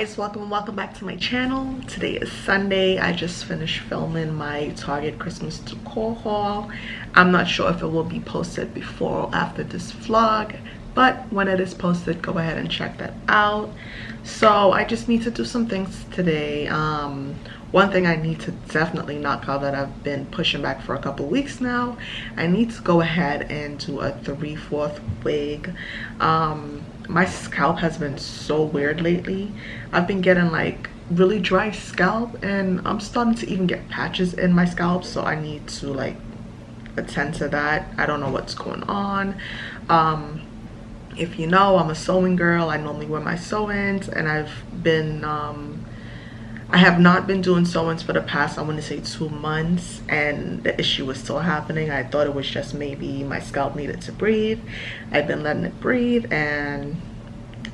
guys, welcome back to my channel. Today is Sunday. I just finished filming my Target Christmas decor haul. I'm not sure if it will be posted before or after this vlog, but when it is posted, go ahead and check that out. So I just need to do some things today. One thing I need to definitely knock out that I've been pushing back for a couple weeks now, I need to go ahead and do a 3/4 wig. My scalp has been so weird lately. I've been getting like really dry scalp, and I'm starting to even get patches in my scalp, so I need to like attend to that. I don't know what's going on. If you know, I'm a sewing girl. I normally wear my sew-ins, and I have not been doing sew-ins for the past, I want to say 2 months, and the issue was still happening. I thought it was just maybe my scalp needed to breathe. I've been letting it breathe, and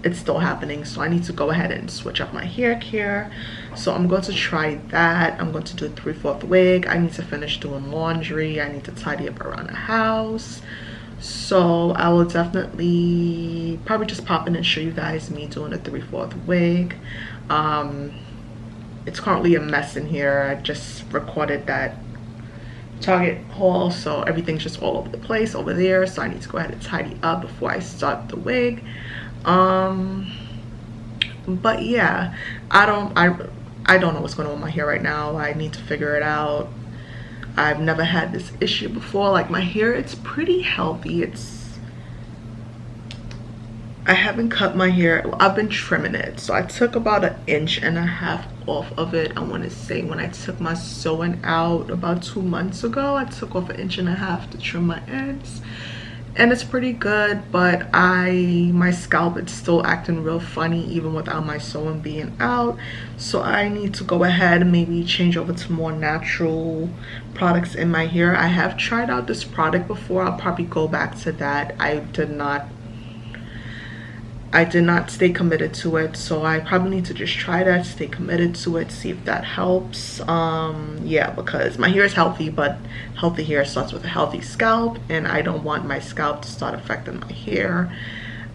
it's still happening. So I need to go ahead and switch up my hair care. So I'm going to try that. I'm going to do a 3/4 wig. I need to finish doing laundry. I need to tidy up around the house. So I will definitely probably just pop in and show you guys me doing a 3/4 wig. It's currently a mess in here. I just recorded that Target haul, so everything's just all over the place over there. So I need to go ahead and tidy up before I start the wig. But yeah, I don't know what's going on with my hair right now. I need to figure it out. I've never had this issue before. Like, my hair, it's pretty healthy. I haven't cut my hair. I've been trimming it. So I took about 1.5 inches off of it. I want to say when I took my sewing out about 2 months ago, I took off 1.5 inches to trim my ends. And it's pretty good, but my scalp, it's still acting real funny even without my sewing being out. So I need to go ahead and maybe change over to more natural products in my hair. I have tried out this product before. I'll probably go back to that. I did not stay committed to it, so I probably need to just try that, stay committed to it, see if that helps. Yeah, because my hair is healthy, but healthy hair starts with a healthy scalp, and I don't want my scalp to start affecting my hair.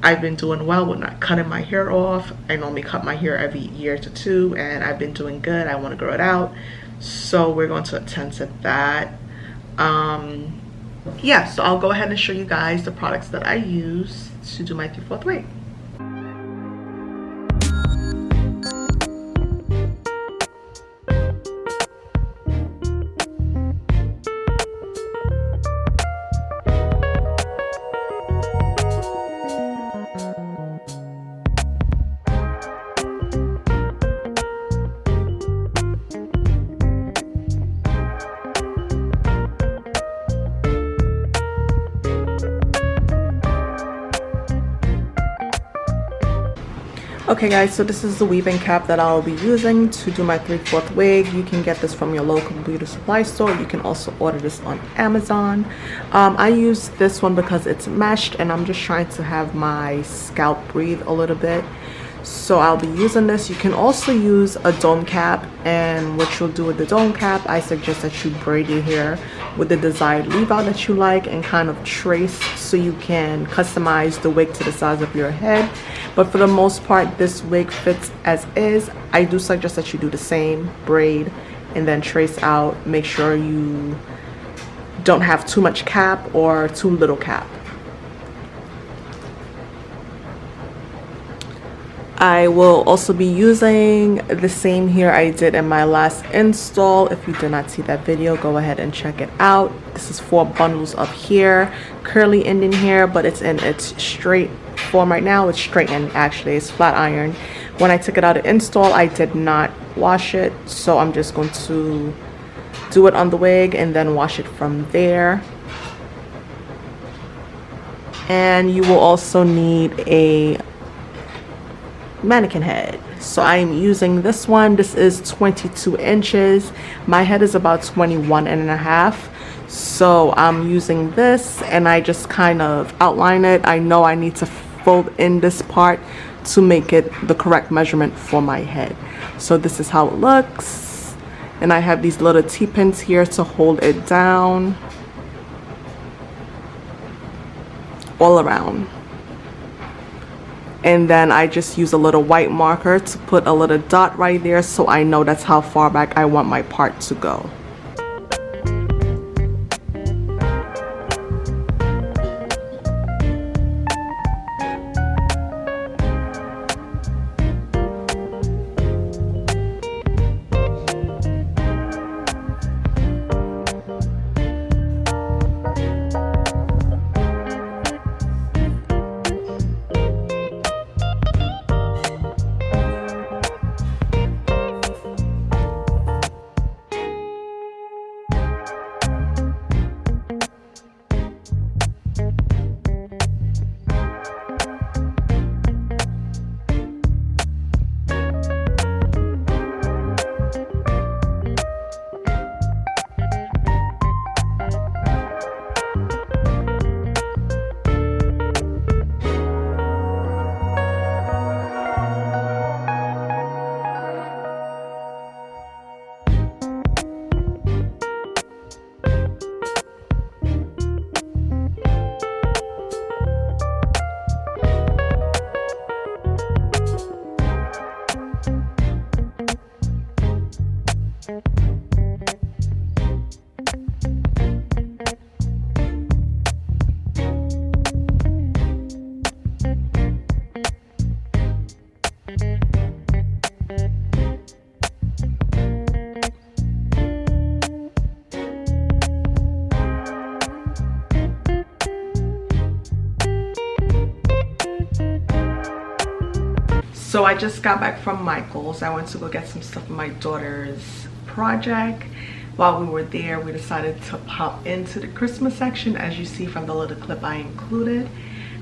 I've been doing well with not cutting my hair off. I normally cut my hair every 1 to 2 years, and I've been doing good. I want to grow it out, so we're going to attend to that. Yeah, so I'll go ahead and show you guys the products that I use to do my 3/4 wig. Okay guys, so this is the weaving cap that I'll be using to do my 3/4 wig. You can get this from your local beauty supply store. You can also order this on Amazon. I use this one because it's meshed, and I'm just trying to have my scalp breathe a little bit. So I'll be using this. You can also use a dome cap, and what you'll do with the dome cap, I suggest that you braid your hair with the desired leave out that you like and kind of trace so you can customize the wig to the size of your head. But for the most part, this wig fits as is. I do suggest that you do the same, braid and then trace out. Make sure you don't have too much cap or too little cap. I will also be using the same hair I did in my last install. If you did not see that video, go ahead and check it out. This is 4 bundles of hair, curly ending hair, but it's in its straight form right now. It's straightened, actually. It's flat iron. When I took it out of install, I did not wash it, so I'm just going to do it on the wig and then wash it from there. And you will also need a mannequin head. So I'm using this one. This is 22 inches. My head is about 21.5. So I'm using this, and I just kind of outline it. I know I need to fold in this part to make it the correct measurement for my head. So this is how it looks, and I have these little T-pins here to hold it down all around. and then I just use a little white marker to put a little dot right there so I know that's how far back I want my part to go. So I just got back from Michael's. I went to go get some stuff for my daughter's project. While we were there, we decided to pop into the Christmas section, as you see from the little clip I included.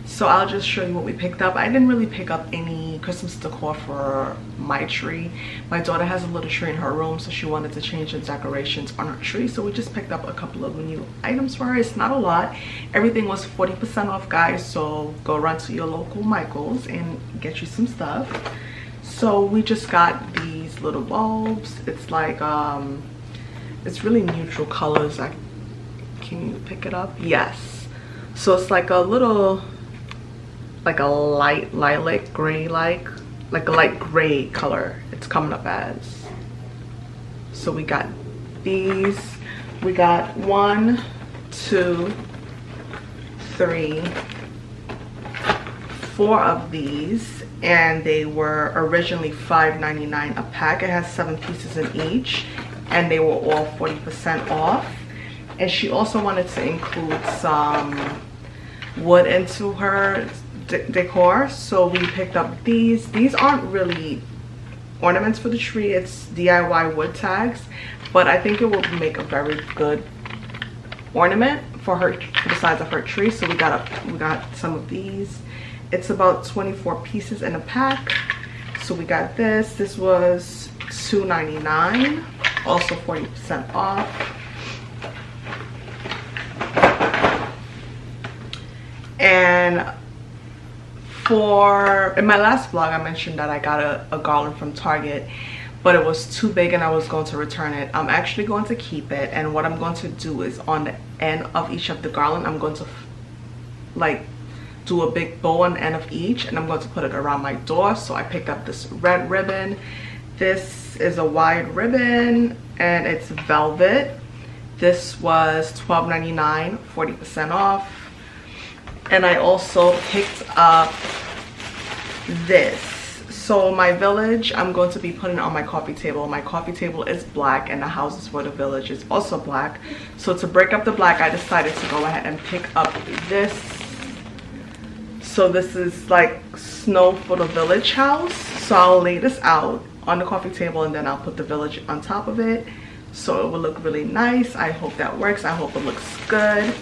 So I'll just show you what we picked up. I didn't really pick up any Christmas decor for my tree. My daughter has a little tree in her room, so she wanted to change the decorations on her tree. So we just picked up a couple of new items for her. It's not a lot. Everything was 40% off, guys. So go run to your local Michael's and get you some stuff. So we just got these little bulbs. It's like, it's really neutral colors. Can you pick it up? Yes. So it's like a little, like a light lilac gray, like a light gray color it's coming up as. So we got these. We got 1, 2, 3, 4 of these, and they were originally $5.99 a pack. It has 7 pieces in each, and they were all 40% off. And she also wanted to include some wood into her decor, so we picked up these. These aren't really ornaments for the tree, it's DIY wood tags, but I think it will make a very good ornament for her, for the size of her tree. So we got some of these. It's about 24 pieces in a pack. So we got this. This was $2.99, also 40% off. And in my last vlog, I mentioned that I got a garland from Target, but it was too big and I was going to return it. I'm actually going to keep it, and what I'm going to do is on the end of each of the garland, I'm going to like do a big bow on the end of each, and I'm going to put it around my door. So I picked up this red ribbon. This is a wide ribbon and it's velvet. This was $12.99, 40% off. And I also picked up this. So my village, I'm going to be putting it on my coffee table. My coffee table is black and the houses for the village is also black. So to break up the black, I decided to go ahead and pick up this. So this is like snow for the village house. So I'll lay this out on the coffee table and then I'll put the village on top of it. So it will look really nice. I hope that works. I hope it looks good.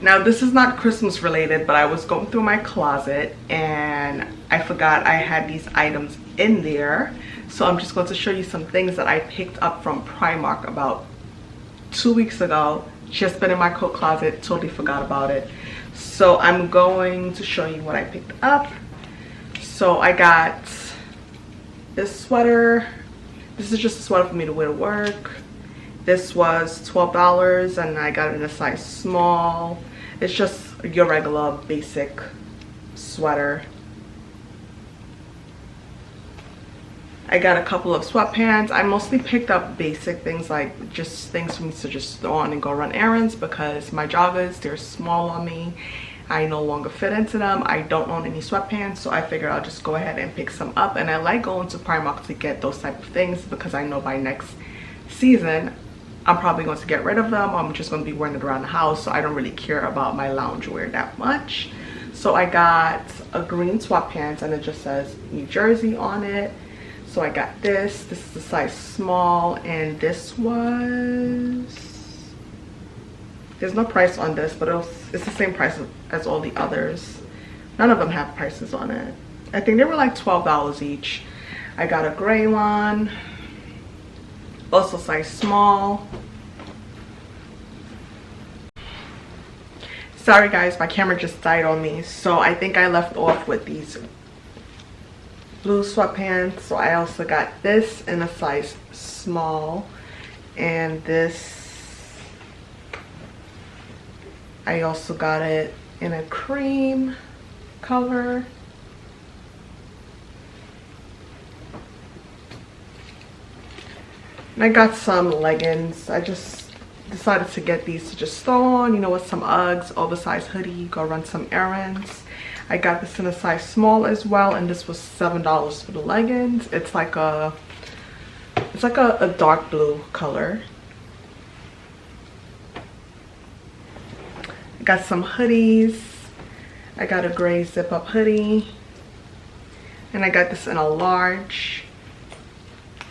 Now this is not Christmas related, but I was going through my closet and I forgot I had these items in there. So I'm just going to show you some things that I picked up from Primark about 2 weeks ago. Just been in my coat closet, totally forgot about it. So I'm going to show you what I picked up. So I got this sweater. This is just a sweater for me to wear to work. This was $12 and I got it in a size small. It's just your regular basic sweater. I got a couple of sweatpants. I mostly picked up basic things, like just things for me to just throw on and go run errands, because my joggers, they're small on me. I no longer fit into them. I don't own any sweatpants, so I figured I'll just go ahead and pick some up. And I like going to Primark to get those type of things, because I know by next season I'm probably going to get rid of them. I'm just going to be wearing it around the house, so I don't really care about my loungewear that much. So I got a green sweatpants, and it just says New Jersey on it. So I got this. This is a size small, and this was, there's no price on this, but it's the same price as all the others. None of them have prices on it. I think they were like $12 each. I got a gray one, also size small. Sorry guys, my camera just died on me, so I think I left off with these blue sweatpants. So I also got this in a size small, and this, I also got it in a cream color. And I got some leggings. I just decided to get these to just throw on, you know, with some Uggs, oversized hoodie, go run some errands. I got this in a size small as well, and this was $7 for the leggings. It's like a dark blue color. I got some hoodies. I got a gray zip up hoodie, and I got this in a large.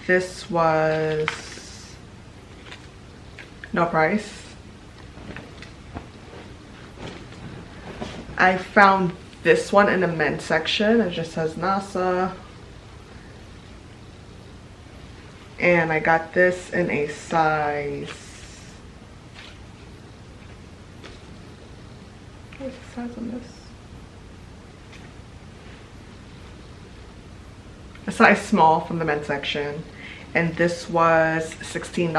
This was no price. I found this one in the men's section. It just says NASA. And I got this in a size, what's the size on this? A size small from the men's section. And this was $16.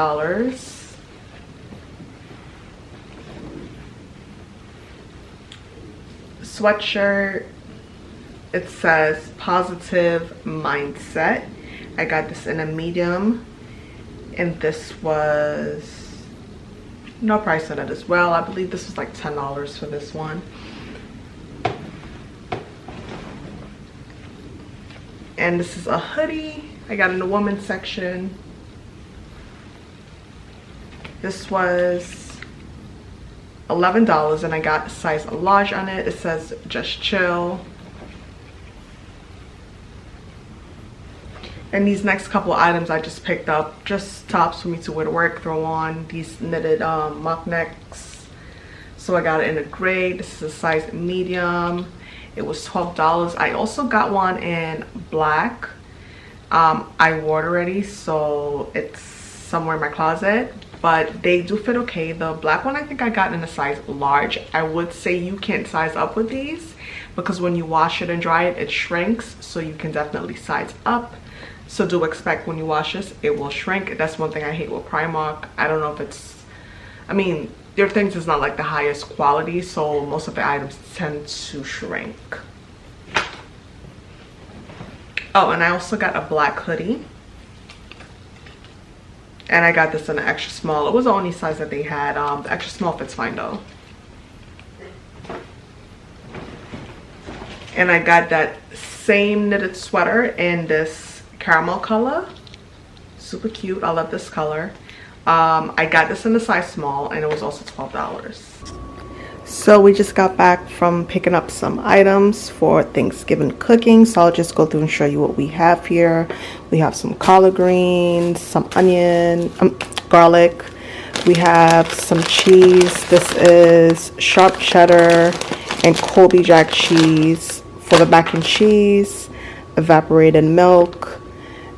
Sweatshirt, it says positive mindset. I got this in a medium, and this was no price on it as well. I believe this was like $10 for this one. And this is a hoodie I got in the women's section. This was $11, and I got a size large on it. It says just chill. And these next couple items I just picked up, just tops for me to wear to work, throw on. These knitted mock necks. So I got it in a gray. This is a size medium. It was $12. I also got one in black. I wore it already, so it's somewhere in my closet, but they do fit okay. The black one I think I got in a size large. I would say you can't size up with these, because when you wash it and dry it, it shrinks, so you can definitely size up. So do expect when you wash this, it will shrink. That's one thing I hate with Primark. I don't know if it's, I mean, their things is not like the highest quality, so most of the items tend to shrink. Oh, and I also got a black hoodie. And I got this in an extra small. It was the only size that they had. The extra small fits fine though. And I got that same knitted sweater in this caramel color. Super cute. I love this color. I got this in the size small, and it was also $12. So we just got back from picking up some items for Thanksgiving cooking. So I'll just go through and show you what we have here. We have some collard greens, some onion, garlic. We have some cheese. This is sharp cheddar and Colby Jack cheese for the mac and cheese. Evaporated milk,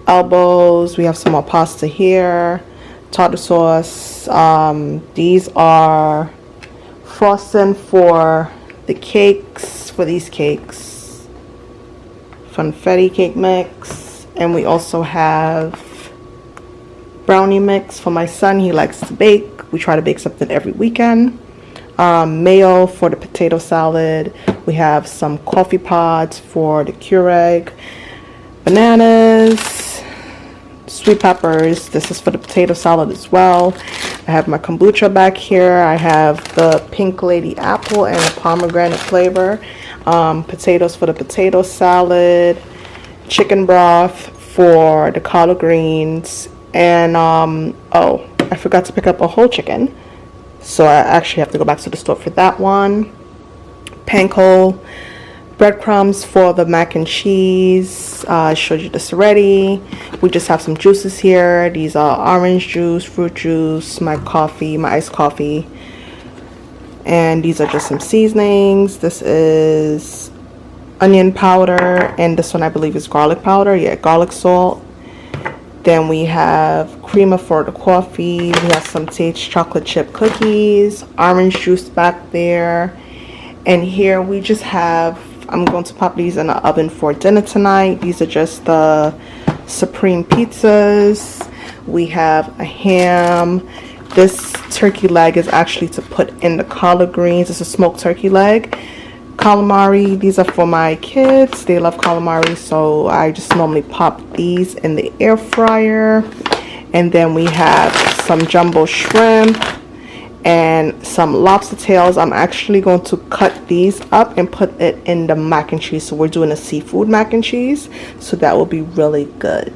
elbows. We have some more pasta here. Tartar sauce. These are frosting for the cakes, for these cakes. Funfetti cake mix. And we also have brownie mix for my son. He likes to bake. We try to bake something every weekend. mayo for the potato salad. We have some coffee pods for the Keurig, bananas, sweet peppers. This is for the potato salad as well. I have my kombucha back here. I have the pink lady apple and the pomegranate flavor. Potatoes for the potato salad, chicken broth for the collard greens, and oh, I forgot to pick up a whole chicken, so I actually have to go back to the store for that one. Panko, breadcrumbs for the mac and cheese. I showed you this already. We just have some juices here. These are orange juice, fruit juice, my coffee, my iced coffee, and these are just some seasonings. This is onion powder, and this one I believe is garlic powder. Yeah, garlic salt. Then we have creamer for the coffee. We have some Tate's chocolate chip cookies, orange juice back there. And here we just have, I'm going to pop these in the oven for dinner tonight. These are just the supreme pizzas. We have a ham. This turkey leg is actually to put in the collard greens. It's a smoked turkey leg. Calamari, these are for my kids. They love calamari, so I just normally pop these in the air fryer. And then we have some jumbo shrimp and some lobster tails. I'm actually going to cut these up and put it in the mac and cheese. So we're doing a seafood mac and cheese, so that will be really good.